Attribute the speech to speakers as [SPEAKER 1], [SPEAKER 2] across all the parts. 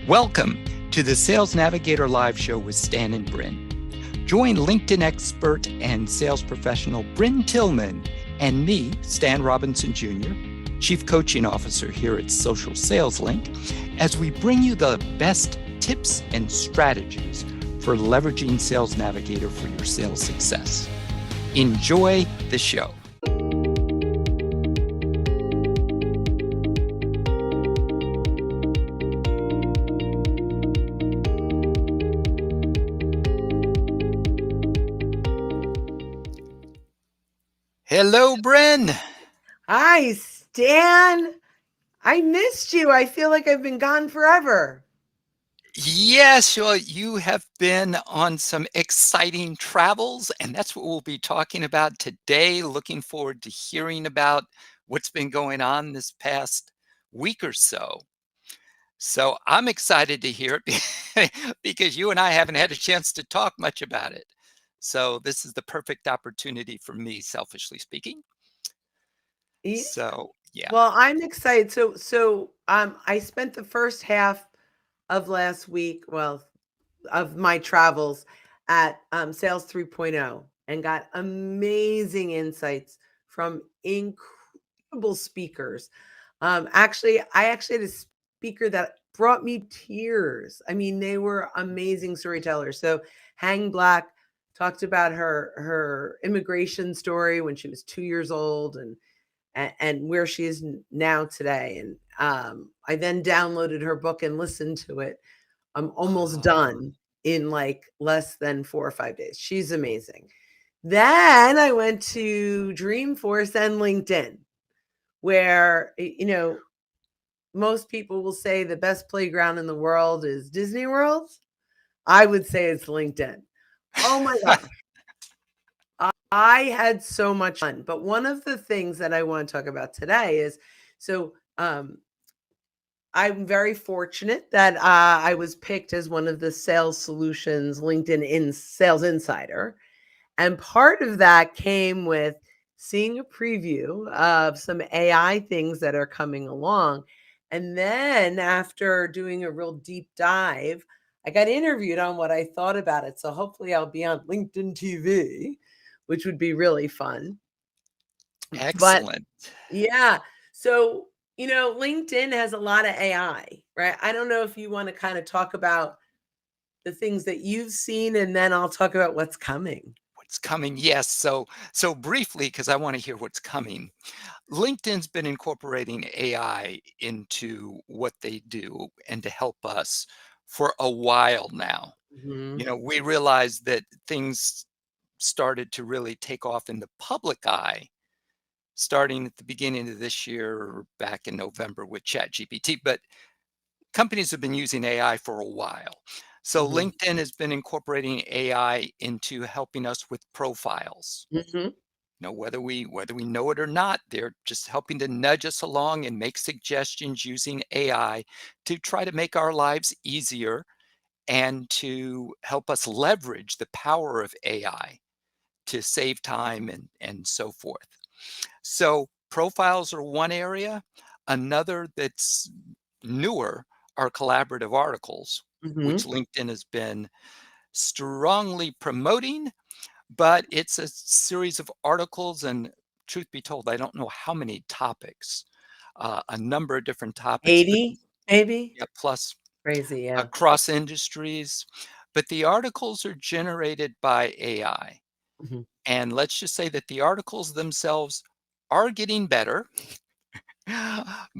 [SPEAKER 1] Welcome to the Sales Navigator Live Show with Stan and Bryn. Join LinkedIn expert and sales professional Bryn Tillman and me, Stan Robinson Jr., Chief Coaching Officer here at Social Sales Link, as we bring you the best tips and strategies for leveraging Sales Navigator for your sales success. Enjoy the show. Hello, Bryn.
[SPEAKER 2] Hi, Stan. I missed you. I feel like I've been gone forever.
[SPEAKER 1] Yes, well, you have been on some exciting travels, and that's what we'll be talking about today. Looking forward to hearing about what's been going on this past week or so. So I'm excited to hear it because you and I haven't had a chance to talk much about it. So this is the perfect opportunity for me, selfishly speaking.
[SPEAKER 2] Yeah.
[SPEAKER 1] So, yeah.
[SPEAKER 2] Well, I'm excited. I spent the first half of last week, of my travels at Sales 3.0 and got amazing insights from incredible speakers. I actually had a speaker that brought me tears. I mean, they were amazing storytellers. So Hang Black talked about her immigration story when she was 2 years old and where she is now today. And I then downloaded her book and listened to it. I'm almost done in like less than 4 or 5 days. She's amazing. Then I went to Dreamforce and LinkedIn, where, most people will say the best playground in the world is Disney World. I would say it's LinkedIn. Oh my gosh. I had so much fun. But one of the things that I want to talk about today is I'm very fortunate that I was picked as one of the sales solutions LinkedIn Sales Insider. And part of that came with seeing a preview of some AI things that are coming along. And then after doing a real deep dive, I got interviewed on what I thought about it. So hopefully I'll be on LinkedIn TV, which would be really fun. But
[SPEAKER 1] Excellent.
[SPEAKER 2] yeah, so LinkedIn has a lot of AI, right? I don't know if you want to kind of talk about the things that you've seen, and then I'll talk about what's coming.
[SPEAKER 1] What's coming? Yes. So briefly, because I want to hear what's coming. LinkedIn's been incorporating AI into what they do and to help us for a while now.
[SPEAKER 2] Mhm.
[SPEAKER 1] We realized that things started to really take off in the public eye starting at the beginning of this year or back in November with ChatGPT, but companies have been using AI for a while. So
[SPEAKER 2] Mhm.
[SPEAKER 1] LinkedIn has been incorporating AI into helping us with profiles.
[SPEAKER 2] Mhm.
[SPEAKER 1] Whether we know it or not, they're just helping to nudge us along and make suggestions using AI to try to make our lives easier and to help us leverage the power of AI to save time and so forth. So profiles are one area. Another that's newer are collaborative articles, which
[SPEAKER 2] Mhm.
[SPEAKER 1] LinkedIn has been strongly promoting, but it's a series of articles, and truth be told, I don't know how many topics, a number of different topics, but
[SPEAKER 2] 80 maybe?
[SPEAKER 1] yeah, plus
[SPEAKER 2] Crazy, yeah.
[SPEAKER 1] across industries. But the articles are generated by AI.
[SPEAKER 2] Mhm.
[SPEAKER 1] And let's just say that the articles themselves are getting better.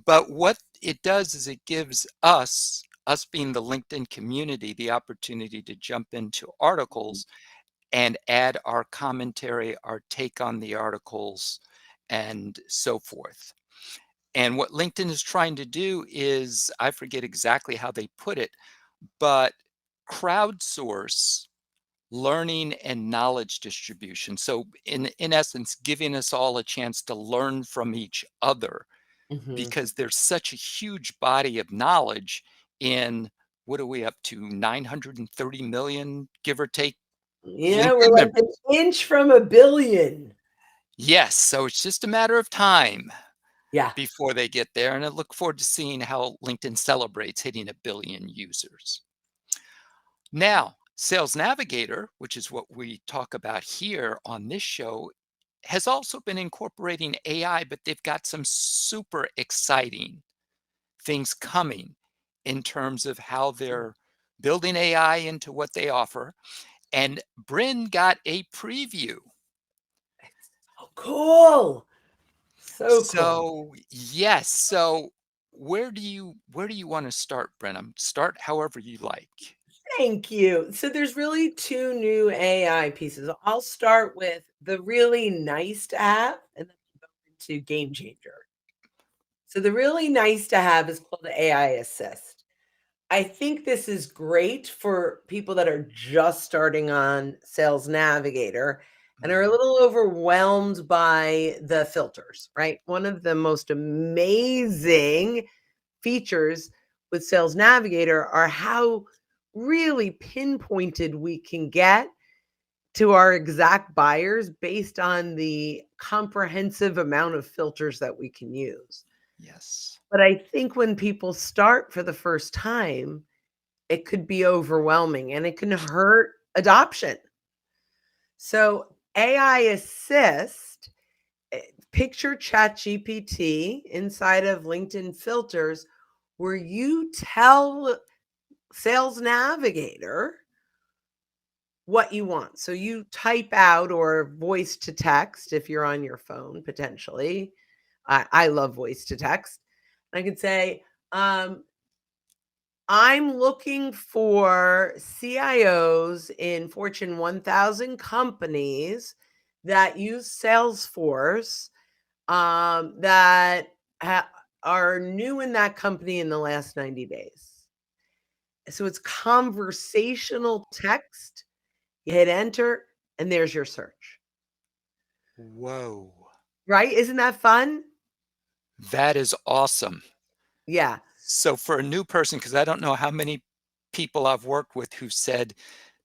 [SPEAKER 1] But what it does is it gives us being the LinkedIn community, the opportunity to jump into articles and add our commentary, our take on the articles, and so forth. And what LinkedIn is trying to do is, I forget exactly how they put it, but crowdsource learning and knowledge distribution. So in essence, giving us all a chance to learn from each other
[SPEAKER 2] Mhm.
[SPEAKER 1] because there's such a huge body of knowledge in what are we up to 930 million, give or take,
[SPEAKER 2] Yeah, we're
[SPEAKER 1] LinkedIn
[SPEAKER 2] like an
[SPEAKER 1] members.
[SPEAKER 2] inch from a billion.
[SPEAKER 1] Yes, so it's just a matter of time.
[SPEAKER 2] Yeah.
[SPEAKER 1] before they get there, and I look forward to seeing how LinkedIn celebrates hitting 1 billion users. Now, Sales Navigator, which is what we talk about here on this show, has also been incorporating AI, but they've got some super exciting things coming in terms of how they're building AI into what they offer. And Bryn got a preview.
[SPEAKER 2] Oh, cool. So cool.
[SPEAKER 1] So, yes. So, where do you want to start, Brenham? Start however you like.
[SPEAKER 2] Thank you. So there's really 2 new AI pieces. I'll start with the really nice to have and then go into game changer. So the really nice to have is called the AI Assist. I think this is great for people that are just starting on Sales Navigator and are a
[SPEAKER 1] Mhm.
[SPEAKER 2] little overwhelmed by the filters, right? One of the most amazing features with Sales Navigator are how really pinpointed we can get to our exact buyers based on the comprehensive amount of filters that we can use.
[SPEAKER 1] Yes.
[SPEAKER 2] But I think when people start for the first time, it could be overwhelming and it can hurt adoption. So, AI Assist, picture ChatGPT inside of LinkedIn filters where you tell Sales Navigator what you want. So you type out or voice to text if you're on your phone, potentially. I love voice to text. I can say, I'm looking for CIOs in Fortune 1000 companies that use Salesforce that are new in that company in the last 90 days. So it's conversational text. You hit enter, and there's your search.
[SPEAKER 1] Whoa.
[SPEAKER 2] Right? Isn't that fun?
[SPEAKER 1] That is awesome.
[SPEAKER 2] Yeah.
[SPEAKER 1] So for a new person, because I don't know how many people I've worked with who said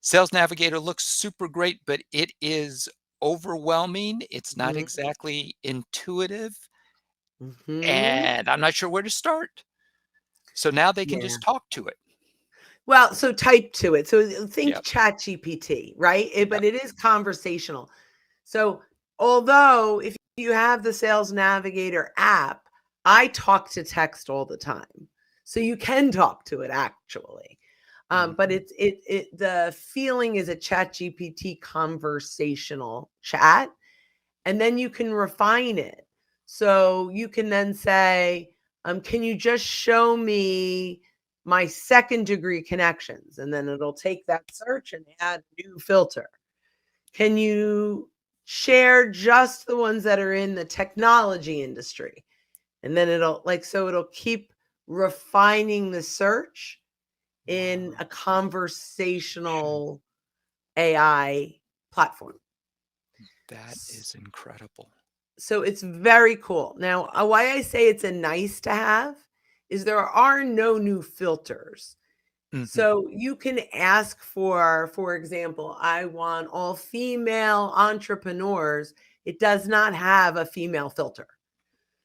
[SPEAKER 1] Sales Navigator looks super great, but it is overwhelming. It's not
[SPEAKER 2] Mhm,
[SPEAKER 1] exactly intuitive,
[SPEAKER 2] mhm.
[SPEAKER 1] and I'm not sure where to start. So now they can
[SPEAKER 2] Yeah.
[SPEAKER 1] just talk to it.
[SPEAKER 2] Well, so type to it. So think
[SPEAKER 1] Yep.
[SPEAKER 2] ChatGPT, right?
[SPEAKER 1] Yep.
[SPEAKER 2] But it is conversational. So although if you have the Sales Navigator app, I talk to text all the time. So you can talk to it actually. But
[SPEAKER 1] Mhm.
[SPEAKER 2] the feeling is a ChatGPT conversational chat. And then you can refine it. So you can then say, can you just show me my second degree connections? And then it'll take that search and add a new filter. Can you share just the ones that are in the technology industry? And then it'll keep refining the search in a
[SPEAKER 1] Wow.
[SPEAKER 2] conversational AI platform.
[SPEAKER 1] That is incredible.
[SPEAKER 2] So it's very cool. Now, why I say it's a nice to have is there are no new filters.
[SPEAKER 1] Mhm.
[SPEAKER 2] So you can ask for example, I want all female entrepreneurs. It does not have a female filter.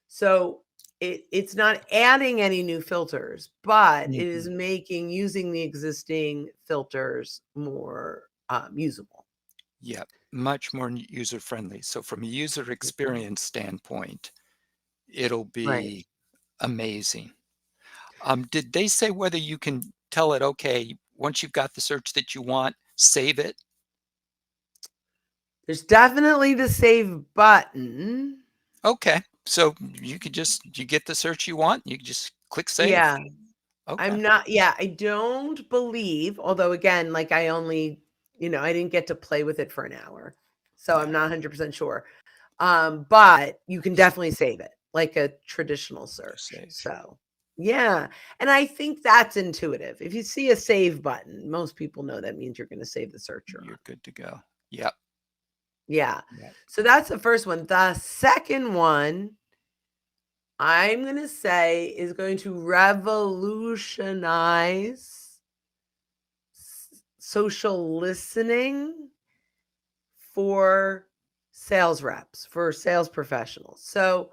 [SPEAKER 2] So it's not adding any new filters, but it is
[SPEAKER 1] Mhm.
[SPEAKER 2] making using the existing filters more usable.
[SPEAKER 1] Yep. Much more user friendly. So from a user experience standpoint, it'll
[SPEAKER 2] Right.
[SPEAKER 1] be amazing. Did they say whether you can tell it, okay, once you've got the search that you want, save it?
[SPEAKER 2] There's definitely the save button.
[SPEAKER 1] Okay. So you get the search you want, you can just click save.
[SPEAKER 2] Yeah.
[SPEAKER 1] Okay.
[SPEAKER 2] I don't believe, although again, like I only, I didn't get to play with it for an hour. So I'm
[SPEAKER 1] Yeah.
[SPEAKER 2] not 100% sure. But you can definitely save it like a traditional
[SPEAKER 1] Just
[SPEAKER 2] search.
[SPEAKER 1] save.
[SPEAKER 2] So yeah. And I think that's intuitive. If you see a save button, most people know that means you're going to save the search you're on.
[SPEAKER 1] You're good to go. Yep.
[SPEAKER 2] Yeah.
[SPEAKER 1] Yep.
[SPEAKER 2] So that's the first one. The second one I'm going to say is going to revolutionize social listening for sales reps, for sales professionals. So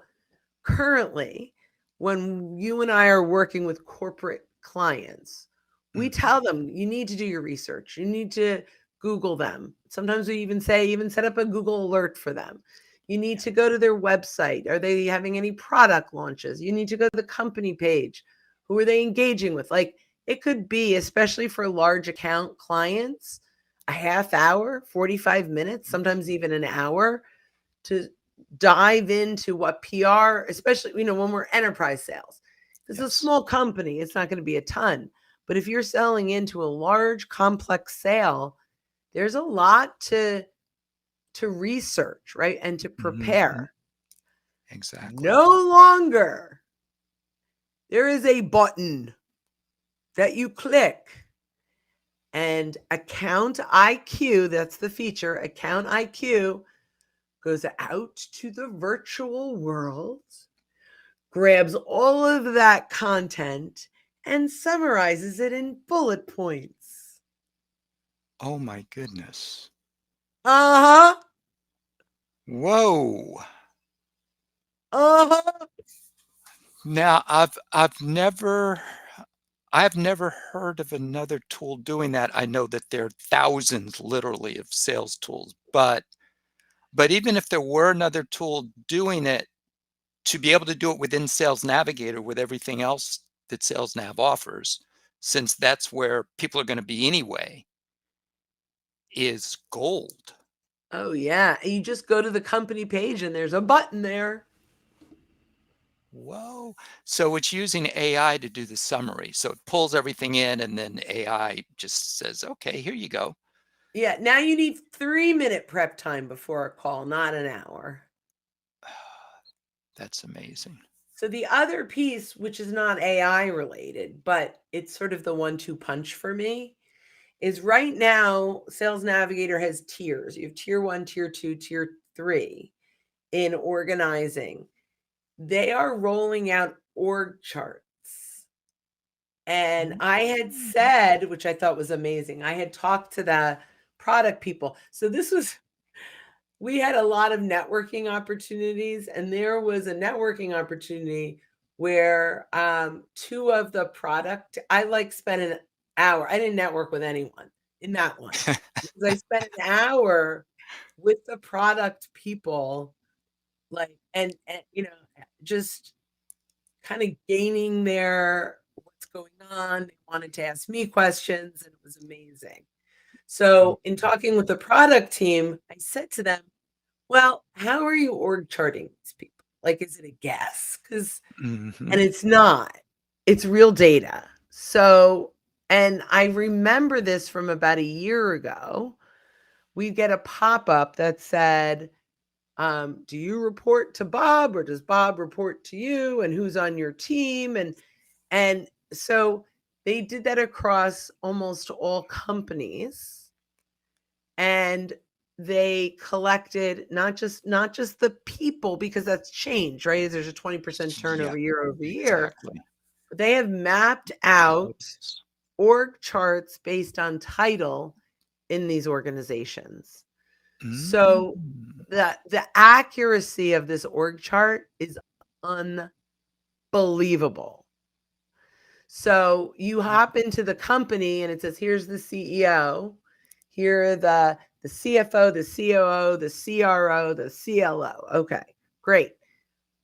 [SPEAKER 2] currently, when you and I are working with corporate clients, we
[SPEAKER 1] Mhm.
[SPEAKER 2] tell them you need to do your research. You need to Google them. Sometimes we even say, even set up a Google alert for them. You need to go to their website. Are they having any product launches? You need to go to the company page. Who are they engaging with? Like it could be, especially for large account clients, a half hour, 45 minutes, sometimes even an hour to dive into what PR, especially, when we're enterprise sales. It's a
[SPEAKER 1] Yes.
[SPEAKER 2] small company, it's not going to be a ton. But if you're selling into a large, complex sale, there's a lot to research, right? And to
[SPEAKER 1] Mhm.
[SPEAKER 2] prepare.
[SPEAKER 1] Exactly.
[SPEAKER 2] No longer there is a button that you click and account IQ, that's the feature, account IQ goes out to the virtual world, grabs all of that content and summarizes it in bullet points.
[SPEAKER 1] Oh my goodness.
[SPEAKER 2] Uh-huh.
[SPEAKER 1] Whoa.
[SPEAKER 2] Uh-huh.
[SPEAKER 1] Now, I've never heard of another tool doing that. I know that there are thousands literally of sales tools, but even if there were another tool doing it, to be able to do it within Sales Navigator with everything else that Sales Nav offers, since that's where people are gonna be anyway, is gold.
[SPEAKER 2] Oh yeah. You just go to the company page and there's a button there.
[SPEAKER 1] Whoa. So it's using AI to do the summary. So it pulls everything in and then AI just says, "Okay, here you go."
[SPEAKER 2] Yeah. Now you need 3-minute prep time before a call, not an hour.
[SPEAKER 1] That's amazing.
[SPEAKER 2] So the other piece, which is not AI related, but it's sort of the 1-2 punch for me, is right now Sales Navigator has tiers. You have tier 1, tier 2, tier 3 in organizing. They are rolling out org charts. And I had
[SPEAKER 1] Mm.
[SPEAKER 2] said, which I thought was amazing, I had talked to the product people. So this was, we had a lot of networking opportunities, and there was a networking opportunity where two of the product, I like spent an hour. I didn't network with anyone in that one because I spent an hour with the product people, like, and just kind of gaining their what's going on. They wanted to ask me questions, and it was amazing. So, in talking with the product team, I said to them, well, how are you org charting these people? Like, is it a guess? And
[SPEAKER 1] Mhm.
[SPEAKER 2] it's not, it's real data. So, and I remember this from about a year ago. We get a pop up that said, do you report to Bob or does Bob report to you? And who's on your team? And so they did that across almost all companies, and they collected not just the people, because that's changed, right? There's a 20%
[SPEAKER 1] Yeah,
[SPEAKER 2] turnover year over year.
[SPEAKER 1] exactly.
[SPEAKER 2] But they have mapped out
[SPEAKER 1] Employees.
[SPEAKER 2] org charts based on title in these organizations. So
[SPEAKER 1] Mm.
[SPEAKER 2] the accuracy of this org chart is unbelievable. So you hop into the company and it says, here's the CEO, here are the CFO, the COO, the CRO, the CLO. Okay, great.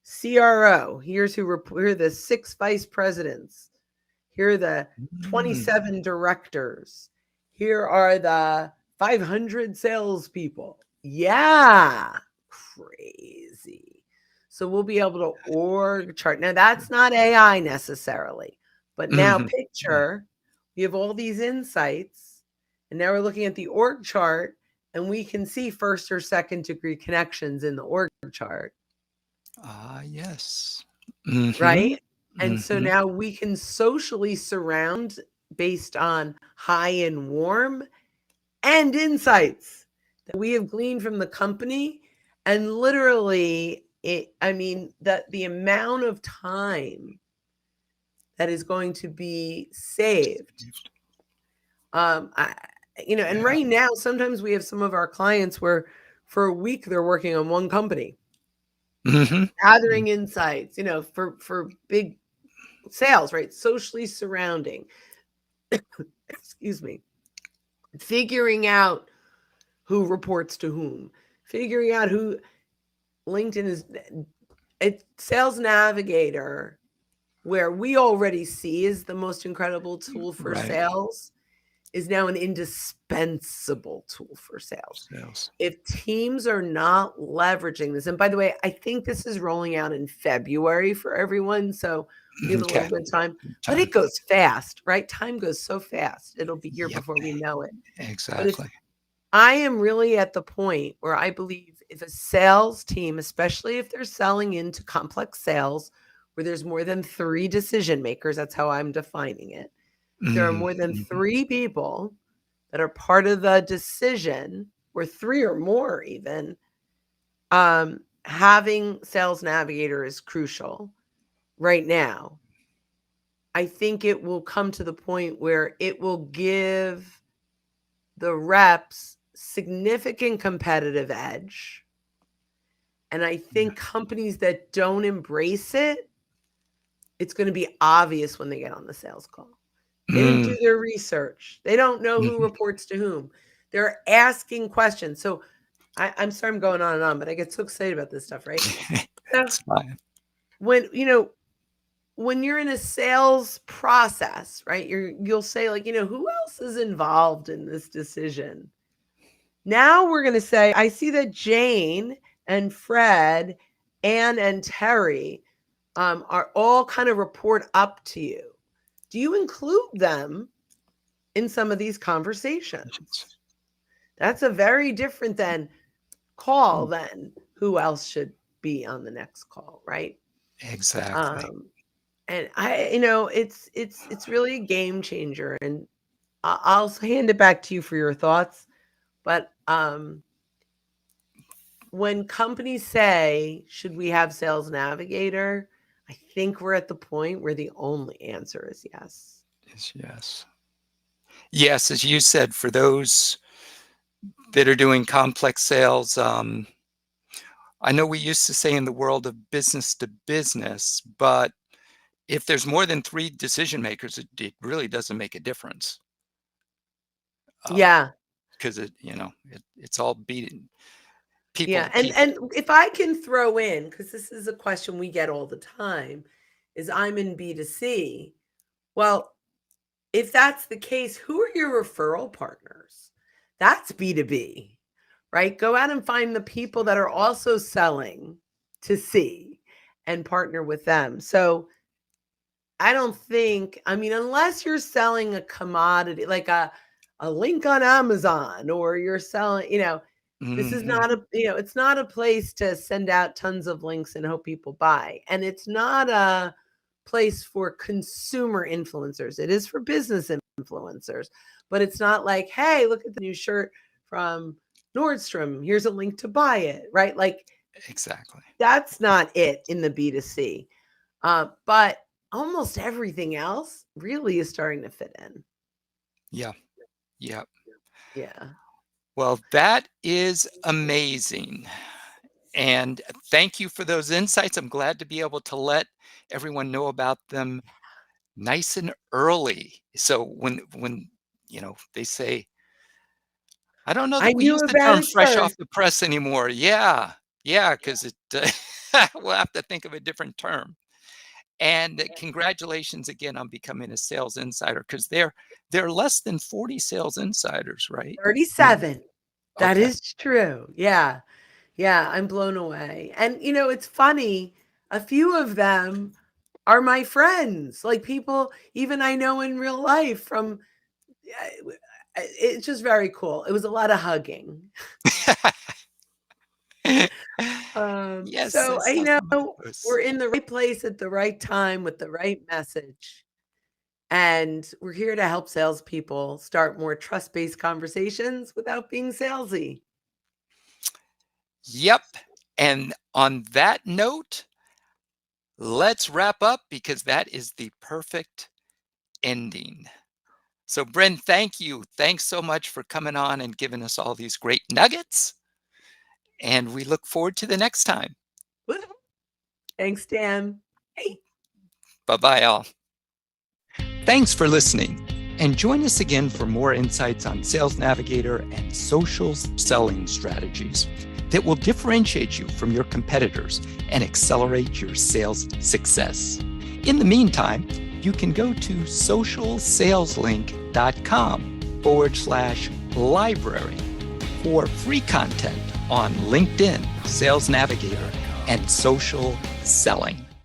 [SPEAKER 2] CRO, here are the 6 vice presidents. Here are the
[SPEAKER 1] Mm.
[SPEAKER 2] 27 directors. Here are the 500 salespeople. Yeah, crazy. So we'll be able to org chart. Now, that's not AI necessarily, but now
[SPEAKER 1] Mhm. Yeah.
[SPEAKER 2] picture we have all these insights, and now we're looking at the org chart, and we can see first or second degree connections in the org chart.
[SPEAKER 1] Ah, yes. Mhm.
[SPEAKER 2] Right? And so
[SPEAKER 1] Mhm.
[SPEAKER 2] now we can socially surround based on high and warm and insights that we have gleaned from the company. And literally, I mean, the amount of time that is going to be saved. I, and
[SPEAKER 1] Yeah.
[SPEAKER 2] right now, sometimes we have some of our clients where for a week they're working on one company.
[SPEAKER 1] Mhm.
[SPEAKER 2] gathering insights, for big sales, right? Socially surrounding, excuse me, figuring out who reports to whom, figuring out who LinkedIn is. It Sales Navigator, where we already see is the most incredible tool for
[SPEAKER 1] Right.
[SPEAKER 2] sales, is now an indispensable tool for sales.
[SPEAKER 1] Sales.
[SPEAKER 2] If teams are not leveraging this, and by the way, I think this is rolling out in February for everyone, so we have a little
[SPEAKER 1] Okay.
[SPEAKER 2] bit of time, but
[SPEAKER 1] Time.
[SPEAKER 2] it goes fast, right? Time goes so fast. It'll be here
[SPEAKER 1] Yep.
[SPEAKER 2] before we know it. But if
[SPEAKER 1] Exactly.
[SPEAKER 2] I am really at the point where I believe if a sales team, especially if they're selling into complex sales where there's more than 3 decision makers, that's how I'm defining it. If there are
[SPEAKER 1] Mm,
[SPEAKER 2] more than
[SPEAKER 1] mhm.
[SPEAKER 2] 3 people that are part of the decision, or 3 or more even, having Sales Navigator is crucial right now. I think it will come to the point where it will give the reps significant competitive edge. And I
[SPEAKER 1] Yeah.
[SPEAKER 2] think companies that don't embrace it, it's going to be obvious when they get on the sales call. They didn't
[SPEAKER 1] Mm,
[SPEAKER 2] do their research. They don't know who
[SPEAKER 1] mhm.
[SPEAKER 2] reports to whom. They're asking questions. So I'm sorry I'm going on and on, but I get so excited about this stuff, right? So
[SPEAKER 1] It's fine.
[SPEAKER 2] when when you're in a sales process, right? You'll say like, who else is involved in this decision? Now we're going to say, I see that Jane and Fred, Anne and Terry are all kind of report up to you. Do you include them in some of these conversations? That's a very different than call
[SPEAKER 1] Mm,
[SPEAKER 2] than who else should be on the next call, right?
[SPEAKER 1] exactly.
[SPEAKER 2] Um, and it's really a game changer. And I'll hand it back to you for your thoughts. But when companies say, should we have Sales Navigator? I think we're at the point where the only answer is yes.
[SPEAKER 1] Yes, yes. Yes, as you said, for those that are doing complex sales, I know we used to say in the world of business to business, but if there's more than 3 decision makers, it really doesn't make a difference,
[SPEAKER 2] Yeah.
[SPEAKER 1] because it's all beating people
[SPEAKER 2] Yeah,
[SPEAKER 1] to
[SPEAKER 2] and
[SPEAKER 1] people.
[SPEAKER 2] if I can throw in, because this is a question we get all the time, is I'm in B2C. Well, if that's the case, who are your referral partners? That's B2B, right? Go out and find the people that are also selling to C and partner with them. So I don't think, I mean, unless you're selling a commodity like a link on Amazon, or you're selling, this is
[SPEAKER 1] Mhm.
[SPEAKER 2] not it's not a place to send out tons of links and hope people buy. And it's not a place for consumer influencers. It is for business influencers, but it's not like, hey, look at the new shirt from Nordstrom. Here's a link to buy it, right? Like
[SPEAKER 1] Exactly.
[SPEAKER 2] that's not it in the B2C. But almost everything else really is starting to fit in.
[SPEAKER 1] Yeah, yeah.
[SPEAKER 2] Yeah.
[SPEAKER 1] Well, that is amazing, and thank you for those insights. I'm glad to be able to let everyone know about them nice and early. So when they say, I don't know
[SPEAKER 2] I
[SPEAKER 1] that we
[SPEAKER 2] knew
[SPEAKER 1] use the
[SPEAKER 2] about
[SPEAKER 1] term
[SPEAKER 2] it
[SPEAKER 1] fresh off
[SPEAKER 2] first.
[SPEAKER 1] the press anymore. Yeah, yeah, because we'll have to think of a different term. And congratulations again on becoming a sales insider, because there are less than 40 sales insiders, right? Mm,
[SPEAKER 2] 37. That
[SPEAKER 1] okay.
[SPEAKER 2] is true. Yeah. Yeah, I'm blown away. And it's funny, a few of them are my friends, like people even I know in real life from it's just very cool. It was a lot of hugging.
[SPEAKER 1] Yes, I
[SPEAKER 2] So I
[SPEAKER 1] saw some of those.
[SPEAKER 2] we're in the right place at the right time with the right message. And we're here to help salespeople start more trust-based conversations without being salesy.
[SPEAKER 1] Yep. And on that note, let's wrap up because that is the perfect ending. So, Bren, thank you. Thanks so much for coming on and giving us all these great nuggets. And we look forward to the next time.
[SPEAKER 2] Woo Thanks, Dan. Hey.
[SPEAKER 1] Bye-bye, all. Thanks for listening, and join us again for more insights on Sales Navigator and social selling strategies that will differentiate you from your competitors and accelerate your sales success. In the meantime, you can go to socialsaleslink.com/library for free content on LinkedIn, Sales Navigator, and social selling.